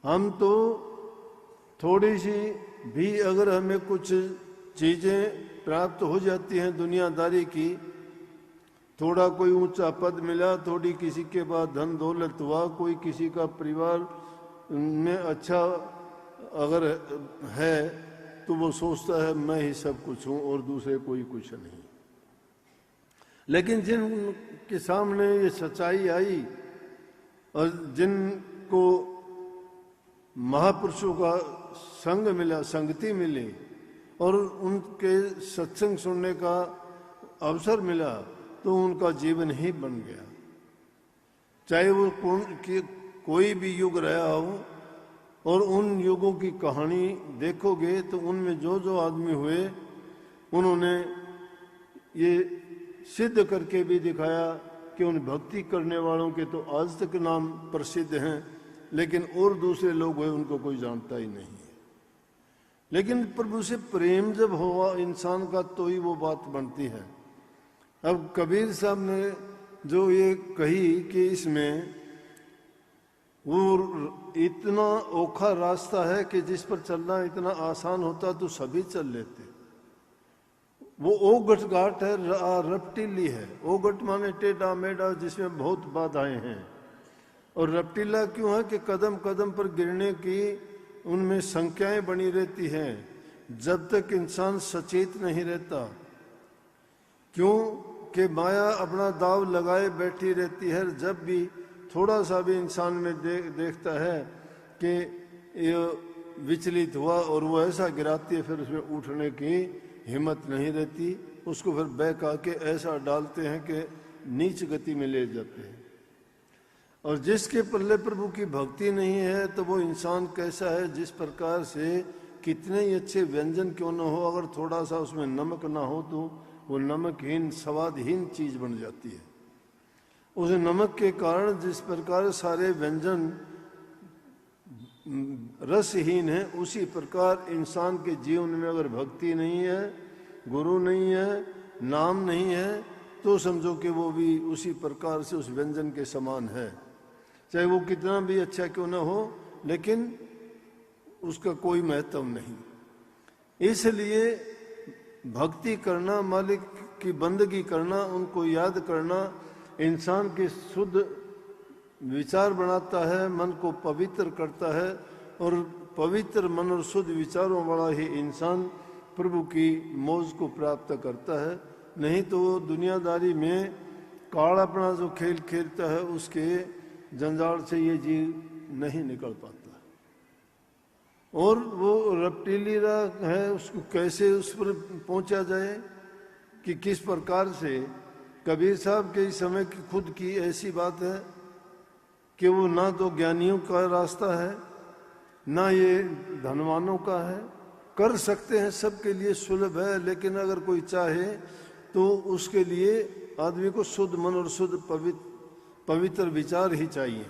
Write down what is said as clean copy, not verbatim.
हम तो थोड़ी सी भी अगर हमें कुछ चीज़ें प्राप्त हो जाती हैं दुनियादारी की, थोड़ा कोई ऊंचा पद मिला, थोड़ी किसी के पास धन दौलत हुआ, कोई किसी का परिवार में अच्छा अगर है, तो वो सोचता है मैं ही सब कुछ हूँ और दूसरे कोई कुछ नहीं। लेकिन जिनके सामने ये सच्चाई आई और जिनको महापुरुषों का संग मिला, संगति मिली और उनके सत्संग सुनने का अवसर मिला, तो उनका जीवन ही बन गया। चाहे वो कोई भी युग रहा हो, और उन युगों की कहानी देखोगे तो उनमें जो जो आदमी हुए उन्होंने ये सिद्ध करके भी दिखाया कि उन भक्ति करने वालों के तो आज तक नाम प्रसिद्ध हैं, लेकिन और दूसरे लोग हुए उनको कोई जानता ही नहीं है। लेकिन प्रभु से प्रेम जब हुआ इंसान का तो ही वो बात बनती है। अब कबीर साहब ने जो ये कही कि इसमें वो इतना ओखा रास्ता है कि जिस पर चलना इतना आसान होता तो सभी चल लेते। वो ओगट घाट है, रपटीली है। ओगट माने टेढ़ा मेढ़ा, जिसमें बहुत बाधाएं हैं। और रपटीला क्यों है कि कदम कदम पर गिरने की उनमें संख्याएं बनी रहती हैं जब तक इंसान सचेत नहीं रहता। क्यों कि माया अपना दाव लगाए बैठी रहती है। जब भी थोड़ा सा भी इंसान में देखता है कि ये विचलित हुआ और वो ऐसा गिराती है, फिर उसमें उठने की हिम्मत नहीं रहती। उसको फिर बैक आके ऐसा डालते हैं कि नीच गति में ले जाते हैं। और जिसके पल्ले प्रभु की भक्ति नहीं है तो वो इंसान कैसा है, जिस प्रकार से कितने ही अच्छे व्यंजन क्यों न हो, अगर थोड़ा सा उसमें नमक ना हो तो वो नमकहीन स्वादहीन चीज बन जाती है। उस नमक के कारण जिस प्रकार सारे व्यंजन रसहीन है, उसी प्रकार इंसान के जीवन में अगर भक्ति नहीं है, गुरु नहीं है, नाम नहीं है, तो समझो कि वो भी उसी प्रकार से उस व्यंजन के समान है। चाहे वो कितना भी अच्छा क्यों ना हो, लेकिन उसका कोई महत्व नहीं। इसलिए भक्ति करना, मालिक की बंदगी करना, उनको याद करना इंसान के शुद्ध विचार बनाता है, मन को पवित्र करता है। और पवित्र मन और शुद्ध विचारों वाला ही इंसान प्रभु की मौज को प्राप्त करता है। नहीं तो वो दुनियादारी में काल अपना जो खेल खेलता है, उसके जंजाल से ये जीव नहीं निकल पाता। और वो रपटीली राह है, उसको कैसे उस पर पहुंचा जाए, कि किस प्रकार से कबीर साहब के इस समय की खुद की ऐसी बात है कि वो ना तो ज्ञानियों का रास्ता है, ना ये धनवानों का है। कर सकते हैं, सबके लिए सुलभ है, लेकिन अगर कोई चाहे तो उसके लिए आदमी को शुद्ध मन और शुद्ध पवित्र विचार ही चाहिए।